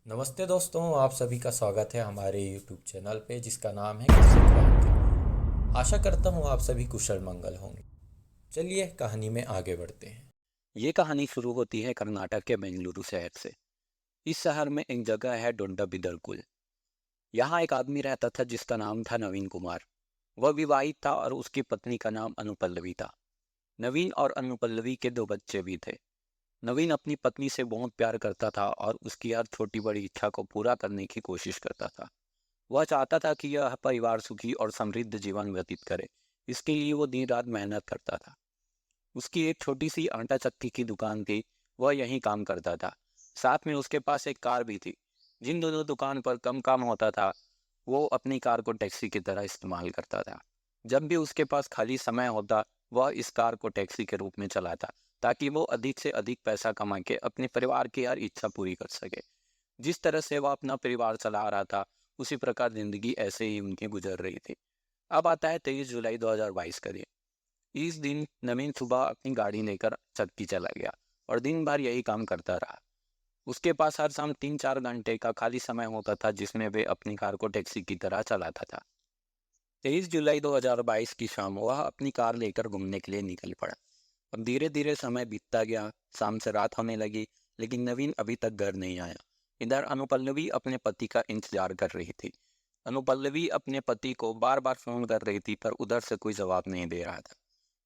नमस्ते दोस्तों, आप सभी का स्वागत है हमारे YouTube चैनल पे जिसका नाम है किस्से क्रांति। आशा करता हूँ आप सभी कुशल मंगल होंगे। चलिए कहानी में आगे बढ़ते हैं। ये कहानी शुरू होती है कर्नाटक के बेंगलुरु शहर से। इस शहर में एक जगह है डोंडाबिदरकुल। यहाँ एक आदमी रहता था जिसका नाम था नवीन कुमार। वह विवाहित था और उसकी पत्नी का नाम अनुपल्लवी था। नवीन और अनुपल्लवी के दो बच्चे भी थे। नवीन अपनी पत्नी से बहुत प्यार करता था और उसकी हर छोटी बड़ी इच्छा को पूरा करने की कोशिश करता था। वह चाहता था कि यह परिवार सुखी और समृद्ध जीवन व्यतीत करे। इसके लिए वो दिन रात मेहनत करता था। उसकी एक छोटी सी आटा चक्की की दुकान थी। वह यहीं काम करता था। साथ में उसके पास एक कार भी थी। जिन दोनों दुकान पर कम काम होता था, वो अपनी कार को टैक्सी की तरह इस्तेमाल करता था। जब भी उसके पास खाली समय होता, वह इस कार को टैक्सी के रूप में चलाता, ताकि वो अधिक से अधिक पैसा कमा के अपने परिवार की हर इच्छा पूरी कर सके। जिस तरह से वह अपना परिवार चला रहा था, उसी प्रकार जिंदगी ऐसे ही उनकी गुजर रही थी। अब आता है 23 जुलाई 2022 का दिन। इस दिन नवीन सुबह अपनी गाड़ी लेकर चक्की चला गया और दिन भर यही काम करता रहा। उसके पास हर शाम 3-4 घंटे का खाली समय होता था जिसमें वे अपनी कार को टैक्सी की तरह चलाता था। 23 जुलाई 2022 की शाम वह अपनी कार लेकर घूमने के लिए निकल पड़ा। अब धीरे धीरे समय बीतता गया। शाम से रात होने लगी, लेकिन नवीन अभी तक घर नहीं आया। इधर अनुपल्लवी अपने पति का इंतजार कर रही थी। अनुपल्लवी अपने पति को बार बार फोन कर रही थी, पर उधर से कोई जवाब नहीं दे रहा था।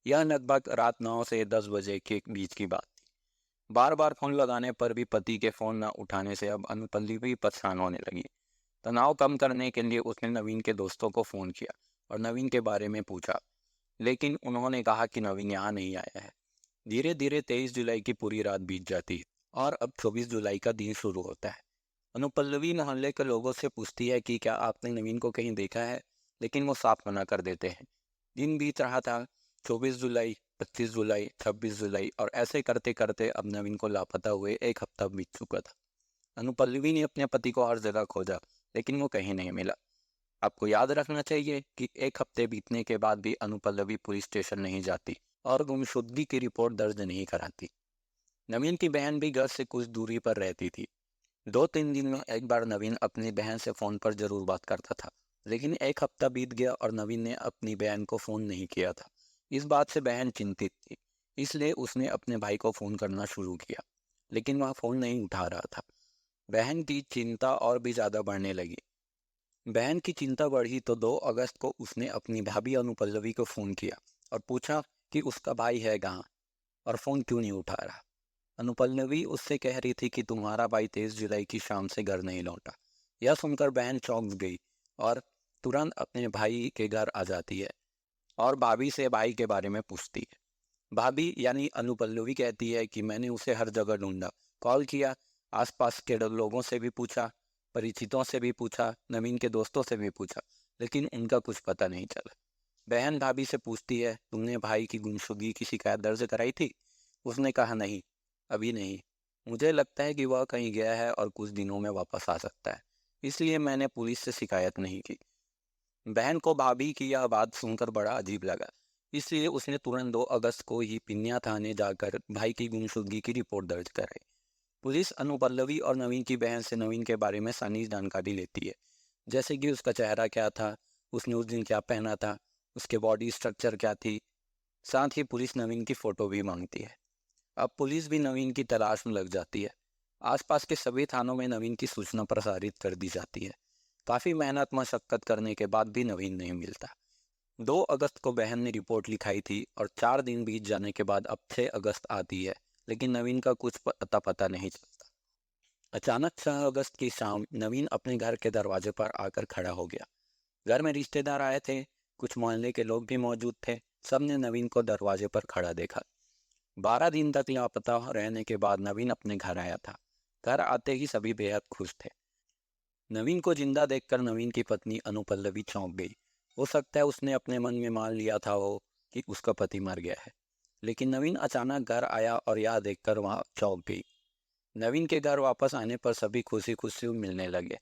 यह लगभग रात 9 से 10 बजे के बीच की बात थी। बार बार फोन लगाने पर भी पति के फोन न उठाने से अब अनुपल्लवी परेशान होने लगी। तनाव कम करने के लिए उसने नवीन के दोस्तों को फोन किया और नवीन के बारे में पूछा, लेकिन उन्होंने कहा कि नवीन यहाँ नहीं आया है। धीरे धीरे 23 जुलाई की पूरी रात बीत जाती है और अब 24 जुलाई का दिन शुरू होता है। अनुपल्लवी मोहल्ले के लोगों से पूछती है कि क्या आपने नवीन को कहीं देखा है, लेकिन वो साफ मना कर देते हैं। दिन बीत रहा था। 24 जुलाई, 25 जुलाई, 26 जुलाई और ऐसे करते करते अब नवीन को लापता हुए एक हफ्ता बीत चुका था। अनुपल्लवी ने अपने पति को हर जगह खोजा, लेकिन वो कहीं नहीं मिला। आपको याद रखना चाहिए कि एक हफ्ते बीतने के बाद भी अनुपल्लवी पुलिस स्टेशन नहीं जाती और गुमशुदगी की रिपोर्ट दर्ज नहीं कराती। नवीन की बहन भी घर से कुछ दूरी पर रहती थी। 2-3 दिन में एक बार नवीन अपनी बहन से फोन पर जरूर बात करता था, लेकिन एक हफ्ता बीत गया और नवीन ने अपनी बहन को फोन नहीं किया था। इस बात से बहन चिंतित थी, इसलिए उसने अपने भाई को फोन करना शुरू किया, लेकिन वह फोन नहीं उठा रहा था। बहन की चिंता और भी ज्यादा बढ़ने लगी। बहन की चिंता बढ़ी तो 2 अगस्त को उसने अपनी भाभी अनुपल्लवी को फोन किया और पूछा कि उसका भाई है कहाँ और फोन क्यों नहीं उठा रहा। अनुपल्लवी उससे कह रही थी कि तुम्हारा भाई 23 जुलाई की शाम से घर नहीं लौटा। यह सुनकर बहन चौंक गई और तुरंत अपने भाई के घर आ जाती है और भाभी से भाई के बारे में पूछती है। भाभी यानी अनुपल्लवी कहती है कि मैंने उसे हर जगह ढूंढा, कॉल किया, आसपास के लोगों से भी पूछा, परिचितों से भी पूछा, नवीन के दोस्तों से भी पूछा, लेकिन उनका कुछ पता नहीं चला। बहन भाभी से पूछती है, तुमने भाई की गुमशुदगी की शिकायत दर्ज कराई थी? उसने कहा नहीं, अभी नहीं। मुझे लगता है कि वह कहीं गया है और कुछ दिनों में वापस आ सकता है, इसलिए मैंने पुलिस से शिकायत नहीं की। बहन को भाभी की यह बात सुनकर बड़ा अजीब लगा, इसलिए उसने तुरंत 2 अगस्त को ही पिन्या थाने जाकर भाई की गुमशुदगी की रिपोर्ट दर्ज कराई। पुलिस अनुपल्लवी और नवीन की बहन से नवीन के बारे में सारी जानकारी लेती है, जैसे कि उसका चेहरा क्या था, उसने उस दिन क्या पहना था, उसके बॉडी स्ट्रक्चर क्या थी। साथ ही पुलिस नवीन की फोटो भी मांगती है। अब पुलिस भी नवीन की तलाश में लग जाती है। आसपास के सभी थानों में नवीन की सूचना प्रसारित कर दी जाती है। काफी मेहनत मशक्कत करने के बाद भी नवीन नहीं मिलता। 2 अगस्त को बहन ने रिपोर्ट लिखाई थी और 4 दिन बीत जाने के बाद अब 6 अगस्त आती है, लेकिन नवीन का कुछ पता नहीं चलता। अचानक 6 अगस्त की शाम नवीन अपने घर के दरवाजे पर आकर खड़ा हो गया। घर में रिश्तेदार आए थे, कुछ मोहल्ले के लोग भी मौजूद थे। सबने नवीन को दरवाजे पर खड़ा देखा। 12 दिन तक लापता रहने के बाद नवीन अपने घर आया था। घर आते ही सभी बेहद खुश थे। नवीन को जिंदा देखकर नवीन की पत्नी अनुपल्लवी चौंक गई। हो सकता है उसने अपने मन में मान लिया था वो कि उसका पति मर गया है, लेकिन नवीन अचानक घर आया और यह देखकर वहाँ चौंक गई। नवीन के घर वापस आने पर सभी खुशी खुशी मिलने लगे।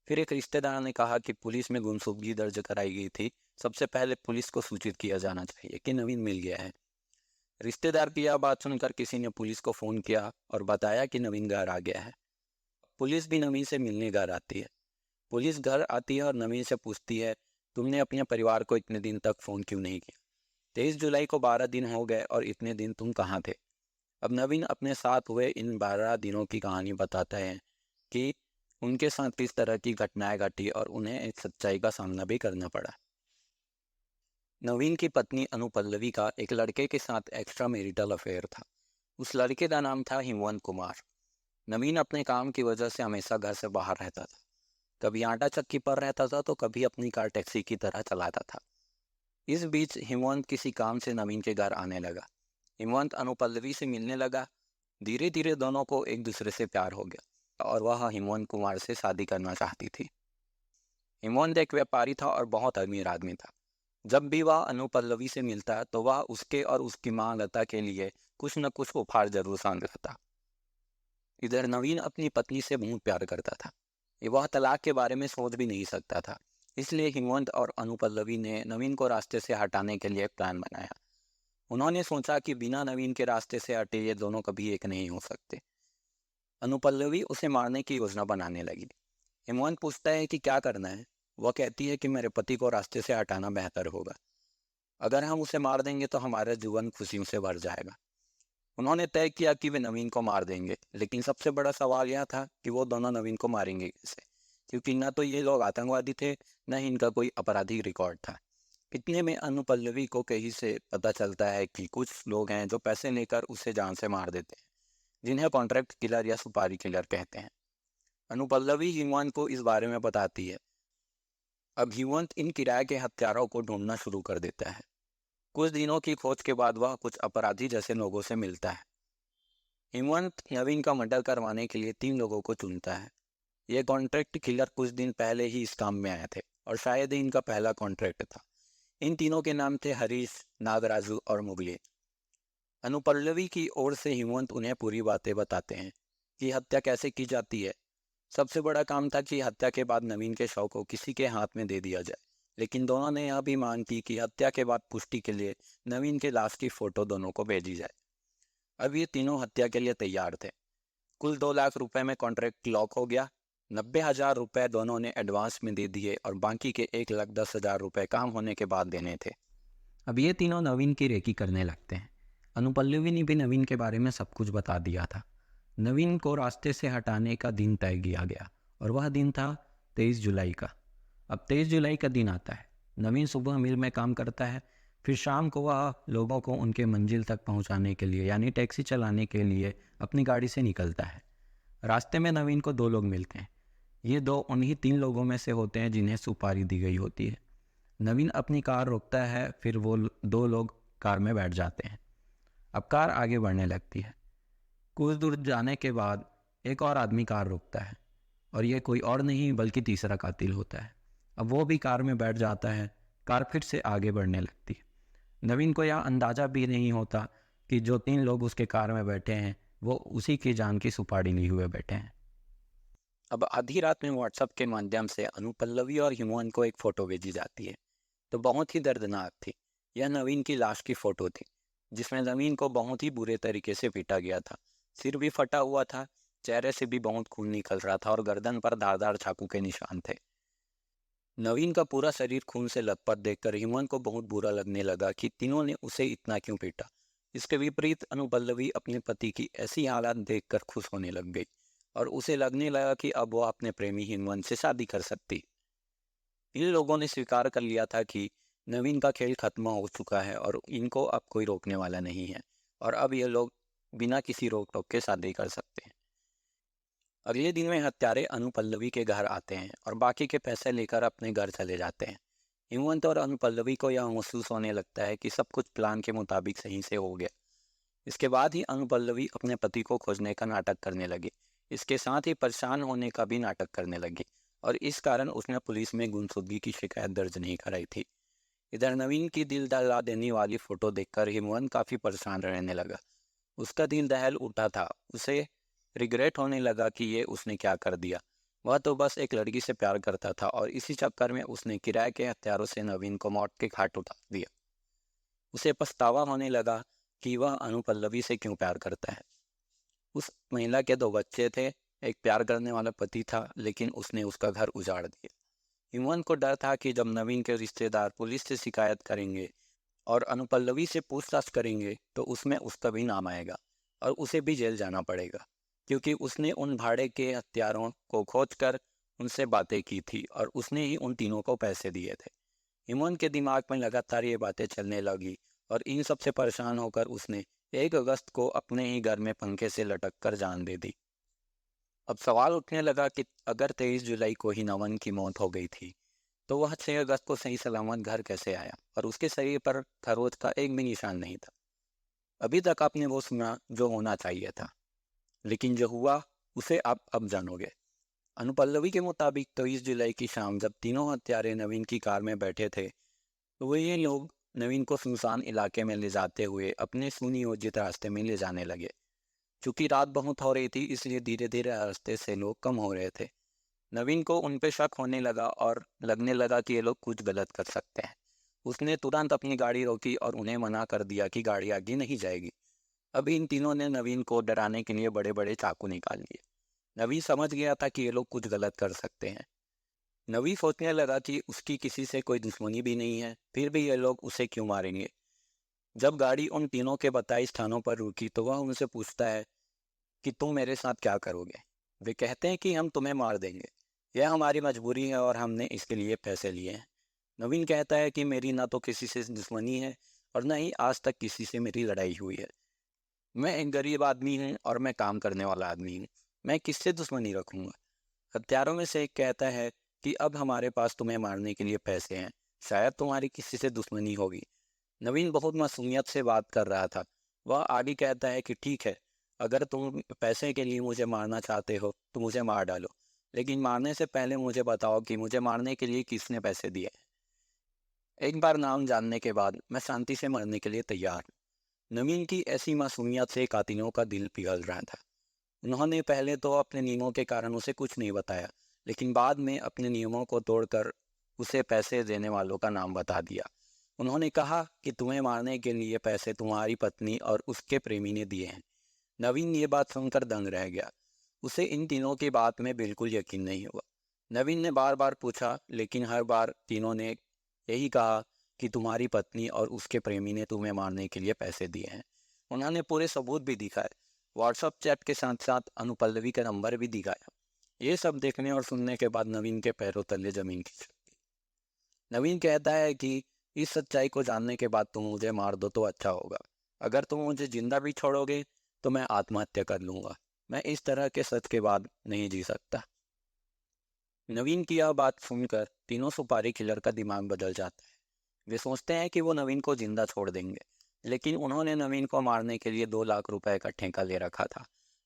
फिर एक रिश्तेदार ने कहा कि पुलिस में गुमशुदगी दर्ज कराई गई थी, सबसे पहले पुलिस को सूचित किया जाना चाहिए कि नवीन मिल गया है। रिश्तेदार की यह बात सुनकर किसी ने पुलिस को फोन किया और बताया कि नवीन घर आ गया है। पुलिस भी नवीन से मिलने घर आती है। पुलिस घर आती है और नवीन से पूछती है, तुमने अपने परिवार को इतने दिन तक फ़ोन क्यों नहीं किया? 23 जुलाई को 12 दिन हो गए और इतने दिन तुम कहाँ थे? अब नवीन अपने साथ हुए इन 12 दिनों की कहानी बताता है कि उनके साथ किस तरह की घटनाएं घटी और उन्हें एक सच्चाई का सामना भी करना पड़ा। नवीन की पत्नी अनुपल्लवी का एक लड़के के साथ एक्स्ट्रा मैरिटल अफेयर था। उस लड़के का नाम था हिमवंत कुमार। नवीन अपने काम की वजह से हमेशा घर से बाहर रहता था। कभी आटा चक्की पर रहता था तो कभी अपनी कार टैक्सी की तरह चलाता था। इस बीच हिमवंत किसी काम से नवीन के घर आने लगा। हिमवंत अनुपल्लवी से मिलने लगा। धीरे धीरे दोनों को एक दूसरे से प्यार हो गया और वह हिमवंत कुमार से शादी करना चाहती थी। हिमवंत एक व्यापारी था और बहुत अमीर आदमी था। जब भी वह अनुपल्लवी से मिलता तो वह उसके और उसकी माँ लता के लिए कुछ न कुछ उपहार जरूर सांझता था। इधर नवीन अपनी पत्नी से बहुत प्यार करता था। वह तलाक के बारे में सोच भी नहीं सकता था। इसलिए हिमवंत और अनुपल्लवी ने नवीन को रास्ते से हटाने के लिए प्लान बनाया। उन्होंने सोचा कि बिना नवीन के रास्ते से हटे ये दोनों कभी एक नहीं हो सकते। अनुपल्लवी उसे मारने की योजना बनाने लगी। हिमवंत पूछता है कि क्या करना है। वह कहती है कि मेरे पति को रास्ते से हटाना बेहतर होगा। अगर हम उसे मार देंगे तो हमारा जीवन खुशियों से भर जाएगा। उन्होंने तय किया कि वे नवीन को मार देंगे, लेकिन सबसे बड़ा सवाल यह था कि वो दोनों नवीन को मारेंगे कैसे, क्योंकि न तो ये लोग आतंकवादी थे, न ही इनका कोई आपराधिक रिकॉर्ड था। इतने में अनुपल्लवी को कहीं से पता चलता है कि कुछ लोग हैं जो पैसे लेकर उसे जान से मार देते हैं, जिन्हें कॉन्ट्रैक्ट किलर या सुपारी किलर कहते हैं। अनुपल्लवी हिमवंत को इस बारे में बताती है। अब हिमवंत इन किराए के हत्यारों को ढूंढना शुरू कर देता है। कुछ दिनों की खोज के बाद वह कुछ अपराधी जैसे लोगों से मिलता है। हिमवंत नवीन का मर्डर करवाने के लिए 3 लोगों को चुनता है। ये कॉन्ट्रैक्ट किलर कुछ दिन पहले ही इस काम में आए थे और शायद ही इनका पहला कॉन्ट्रैक्ट था। इन तीनों के नाम थे हरीश, नागराजू और मुगले। अनुपल्लवी की ओर से हिमवंत उन्हें पूरी बातें बताते हैं कि हत्या कैसे की जाती है। सबसे बड़ा काम था कि हत्या के बाद नवीन के शव को किसी के हाथ में दे दिया जाए, लेकिन दोनों ने यह भी मांग की कि हत्या के बाद पुष्टि के लिए नवीन के लाश की फोटो दोनों को भेजी जाए। अब ये तीनों हत्या के लिए तैयार थे। कुल 2 लाख रुपए में कॉन्ट्रैक्ट लॉक हो गया। 90,000 रुपए दोनों ने एडवांस में दे दिए और बाकी के 1,10,000 रुपए काम होने के बाद देने थे। अब ये तीनों नवीन की रेकी करने लगते हैं। अनुपल्लवी ने भी नवीन के बारे में सब कुछ बता दिया था। नवीन को रास्ते से हटाने का दिन तय किया गया और वह दिन था 23 जुलाई का। अब 23 जुलाई का दिन आता है। नवीन सुबह मिल में काम करता है, फिर शाम को वह लोगों को उनके मंजिल तक पहुंचाने के लिए यानी टैक्सी चलाने के लिए अपनी गाड़ी से निकलता है। रास्ते में नवीन को 2 लोग मिलते हैं। ये 2 उन्हीं 3 लोगों में से होते हैं जिन्हें सुपारी दी गई होती है। नवीन अपनी कार रोकता है, फिर वो 2 लोग कार में बैठ जाते हैं। अब कार आगे बढ़ने लगती है। कुछ दूर जाने के बाद एक और आदमी कार रोकता है और ये कोई और नहीं बल्कि तीसरा कातिल होता है। अब वो भी कार में बैठ जाता है। कार फिर से आगे बढ़ने लगती है। नवीन को यह अंदाज़ा भी नहीं होता कि जो 3 लोग उसके कार में बैठे हैं वो उसी की जान की सुपारी लिए हुए बैठे हैं। अब आधी रात में व्हाट्सएप के माध्यम से अनुपल्लवी और हिमवंत को एक फ़ोटो भेजी जाती है, तो बहुत ही दर्दनाक थी। यह नवीन की लाश की फ़ोटो थी, जिसमें नवीन को बहुत ही बुरे तरीके से पीटा गया था। सिर भी फटा हुआ था, चेहरे से भी बहुत खून निकल रहा था और गर्दन पर धारदार चाकू के निशान थे। नवीन का पूरा शरीर खून से लथपथ देखकर हिमवंत को बहुत बुरा लगने लगा कि तीनों ने उसे इतना क्यों पीटा। इसके विपरीत अनुपल्लवी अपने पति की ऐसी हालत देखकर खुश होने लग गई और उसे लगने लगा कि अब वह अपने प्रेमी हिमवंत से शादी कर सकती। इन लोगों ने स्वीकार कर लिया था कि नवीन का खेल खत्म हो चुका है और इनको अब कोई रोकने वाला नहीं है और अब ये लोग बिना किसी रोक टोक के शादी कर सकते हैं। अगले दिन में हत्यारे अनुपल्लवी के घर आते हैं और बाकी के पैसे लेकर अपने घर चले जाते हैं। हिमवंत और अनुपल्लवी को यह महसूस होने लगता है कि सब कुछ प्लान के मुताबिक सही से हो गया। इसके बाद ही अनुपल्लवी अपने पति को खोजने का नाटक करने लगी। इसके साथ ही परेशान होने का भी नाटक करने लगी और इस कारण उसने पुलिस में गुमशुदगी की शिकायत दर्ज नहीं कराई थी। इधर नवीन की दिल दहला देने वाली फोटो देखकर हिमवंत काफ़ी परेशान रहने लगा। उसका दिल दहल उठा था। उसे रिग्रेट होने लगा कि ये उसने क्या कर दिया। वह तो बस एक लड़की से प्यार करता था और इसी चक्कर में उसने किराए के हथियारों से नवीन को मौत के घाट उतार दिया। उसे पछतावा होने लगा कि वह अनुपल्लवी से क्यों प्यार करता है। उस महिला के 2 बच्चे थे, एक प्यार करने वाला पति था, लेकिन उसने उसका घर उजाड़ दिया। इमन को डर था कि जब नवीन के रिश्तेदार पुलिस से शिकायत करेंगे और अनुपल्लवी से पूछताछ करेंगे तो उसमें उसका भी नाम आएगा और उसे भी जेल जाना पड़ेगा, क्योंकि उसने उन भाड़े के हत्यारों को खोजकर उनसे बातें की थी और उसने ही उन तीनों को पैसे दिए थे। इमन के दिमाग में लगातार ये बातें चलने लगी और इन सब से परेशान होकर उसने 1 अगस्त को अपने ही घर में पंखे से लटक कर जान दे दी। अब सवाल उठने लगा कि अगर 23 जुलाई को ही नवन की मौत हो गई थी तो वह 6 अगस्त को सही सलामत घर कैसे आया और उसके शरीर पर खरोच का एक भी निशान नहीं था। अभी तक आपने वो सुना जो होना चाहिए था, लेकिन जो हुआ उसे आप अब जानोगे। अनुपल्लवी के मुताबिक 23 जुलाई की शाम जब तीनों हत्यारे नवीन की कार में बैठे थे तो वे ये लोग नवीन को सुनसान इलाके में ले जाते हुए अपने सुनियोजित रास्ते में ले जाने लगे। चूंकि रात बहुत हो रही थी इसलिए धीरे धीरे रास्ते से लोग कम हो रहे थे। नवीन को उन पे शक होने लगा और लगने लगा कि ये लोग कुछ गलत कर सकते हैं। उसने तुरंत अपनी गाड़ी रोकी और उन्हें मना कर दिया कि गाड़ी आगे नहीं जाएगी। अभी इन तीनों ने नवीन को डराने के लिए बड़े बड़े चाकू निकाल लिए। नवीन समझ गया था कि ये लोग कुछ गलत कर सकते हैं। नवीन सोचने लगा कि उसकी किसी से कोई दुश्मनी भी नहीं है, फिर भी ये लोग उसे क्यों मारेंगे। जब गाड़ी उन तीनों के बताए स्थानों पर रुकी तो वह उनसे पूछता है कि तुम मेरे साथ क्या करोगे। वे कहते हैं कि हम तुम्हें मार देंगे, यह हमारी मजबूरी है और हमने इसके लिए पैसे लिए हैं। नवीन कहता है कि मेरी ना तो किसी से दुश्मनी है और न ही आज तक किसी से मेरी लड़ाई हुई है। मैं एक गरीब आदमी हूँ और मैं काम करने वाला आदमी हूँ, मैं किससे दुश्मनी रखूँगा। हत्यारों में से एक कहता है कि अब हमारे पास तुम्हें मारने के लिए पैसे हैं, शायद तुम्हारी किसी से दुश्मनी होगी। नवीन बहुत मासूमियत से बात कर रहा था। वह आगे कहता है कि ठीक है, अगर तुम पैसे के लिए मुझे मारना चाहते हो तो मुझे मार डालो, लेकिन मारने से पहले मुझे बताओ कि मुझे मारने के लिए किसने पैसे दिए हैं। एक बार नाम जानने के बाद मैं शांति से मरने के लिए तैयार हूँ। नवीन की ऐसी मासूमियत से कातिलों का दिल पिघल रहा था। उन्होंने पहले तो अपने नियमों के कारण उसे कुछ नहीं बताया, लेकिन बाद में अपने नियमों को तोड़कर उसे पैसे देने वालों का नाम बता दिया। उन्होंने कहा कि तुम्हें मारने के लिए पैसे तुम्हारी पत्नी और उसके प्रेमी ने दिए हैं। नवीन ये बात सुनकर दंग रह गया। उसे इन तीनों की बात में बिल्कुल यकीन नहीं हुआ। नवीन ने बार बार पूछा, लेकिन हर बार तीनों ने यही कहा कि तुम्हारी पत्नी और उसके प्रेमी ने तुम्हें मारने के लिए पैसे दिए हैं। उन्होंने पूरे सबूत भी दिखाए, व्हाट्सएप चैट के साथ साथ अनुपल्लवी का नंबर भी दिखाया। ये सब देखने और सुनने के बाद नवीन के पैरों तले जमीन खिसक गई। नवीन कहता है कि इस सच्चाई को जानने के बाद तुम मुझे मार दो तो अच्छा होगा। अगर तुम मुझे जिंदा भी छोड़ोगे तो मैं आत्महत्या कर लूंगा। मैं इस तरह के सच के बाद नहीं जी सकता। नवीन की यह बात सुनकर तीनों सुपारी किलर का दिमाग बदल जाता है। वे सोचते हैं कि वो नवीन को जिंदा छोड़ देंगे, लेकिन उन्होंने नवीन को मारने के लिए 2 लाख रुपए का ठेका ले रखा था।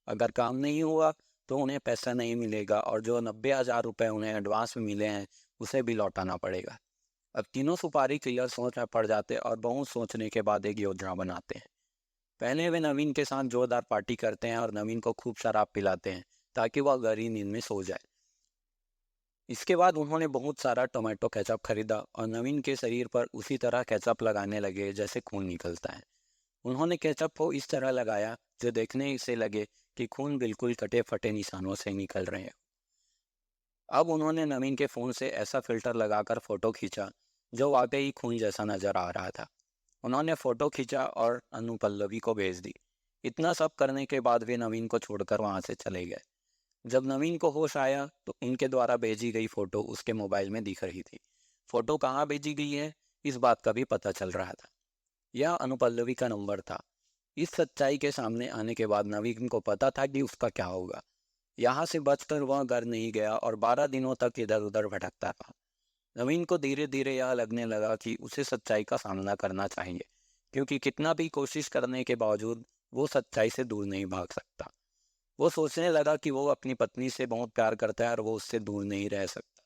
अगर काम नहीं हुआ तो उन्हें पैसा नहीं मिलेगा और जो 90,000 रुपये उन्हें एडवांस में मिले हैं उसे भी लौटाना पड़ेगा। अब तीनों सुपारी किलर सोच में पड़ जाते और बहुत सोचने के बाद एक योजना बनाते हैं। पहले वे नवीन के साथ जोरदार पार्टी करते हैं और नवीन को खूब शराब पिलाते हैं ताकि वह गहरी नींद में सो जाए। इसके बाद उन्होंने बहुत सारा टोमेटो केचप खरीदा और नवीन के शरीर पर उसी तरह केचप लगाने लगे जैसे खून निकलता है। उन्होंने केचप को इस तरह लगाया जो देखने से लगे कि खून बिल्कुल कटे फटे निशानों से निकल रहे हैं। अब उन्होंने नवीन के फ़ोन से ऐसा फिल्टर लगाकर फ़ोटो खींचा जो वाकई खून जैसा नज़र आ रहा था। उन्होंने फ़ोटो खींचा और अनुपल्लवी को भेज दी। इतना सब करने के बाद वे नवीन को छोड़कर वहाँ से चले गए। जब नवीन को होश आया तो उनके द्वारा भेजी गई फ़ोटो उसके मोबाइल में दिख रही थी। फ़ोटो कहाँ भेजी गई है इस बात का भी पता चल रहा था। यह अनुपल्लवी का नंबर था। इस सच्चाई के सामने आने के बाद नवीन को पता था कि उसका क्या होगा। यहाँ से बचकर वह घर नहीं गया और 12 दिनों तक इधर उधर भटकता रहा। नवीन को धीरे धीरे यह लगने लगा कि उसे सच्चाई का सामना करना चाहिए, क्योंकि कितना भी कोशिश करने के बावजूद वो सच्चाई से दूर नहीं भाग सकता। वो सोचने लगा कि वो अपनी पत्नी से बहुत प्यार करता है और वो उससे दूर नहीं रह सकता।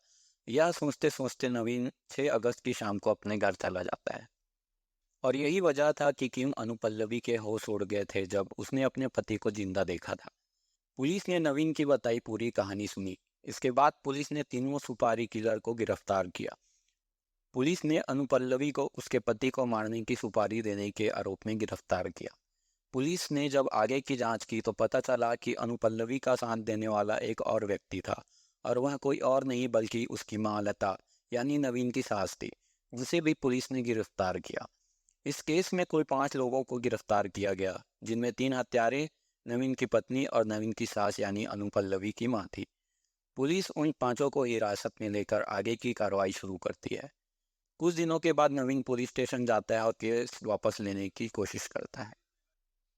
यह सोचते सोचते नवीन 6 अगस्त की शाम को अपने घर चला जाता है। और यही वजह था कि क्यों अनुपल्लवी के होश उड़ गए थे जब उसने अपने पति को जिंदा देखा था। पुलिस ने नवीन की बताई पूरी कहानी सुनी। इसके बाद पुलिस ने तीनों सुपारी किलर को गिरफ्तार किया। पुलिस ने अनुपल्लवी को उसके पति को मारने की सुपारी देने के आरोप में गिरफ्तार किया। पुलिस ने जब आगे की जांच की तो पता चला कि अनुपल्लवी का साथ देने वाला एक और व्यक्ति था, और वह कोई और नहीं बल्कि उसकी माँ लता यानी नवीन की सास थी, जिसे भी पुलिस ने गिरफ्तार किया। इस केस में कुल 5 लोगों को गिरफ्तार किया गया, जिनमें 3 हत्यारे, नवीन की पत्नी और नवीन की सास यानी अनुपल्लवी की माँ थी। पुलिस उन पांचों को हिरासत में लेकर आगे की कार्रवाई शुरू करती है। कुछ दिनों के बाद नवीन पुलिस स्टेशन जाता है और केस वापस लेने की कोशिश करता है।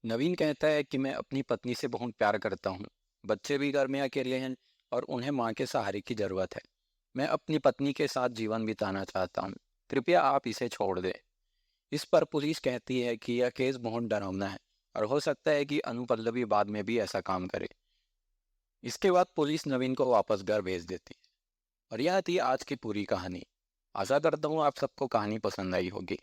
नवीन कहता है कि मैं अपनी पत्नी से बहुत प्यार करता हूँ, बच्चे भी घर में अकेले हैं और उन्हें माँ के सहारे की ज़रूरत है। मैं अपनी पत्नी के साथ जीवन बिताना चाहता हूँ, कृपया आप इसे छोड़ दें। इस पर पुलिस कहती है कि यह केस बहुत डरावना है और हो सकता है कि अनुपल्लवी बाद में भी ऐसा काम करे। इसके बाद पुलिस नवीन को वापस घर भेज देती है। और यह थी आज की पूरी कहानी। आशा करता हूँ आप सबको कहानी पसंद आई होगी।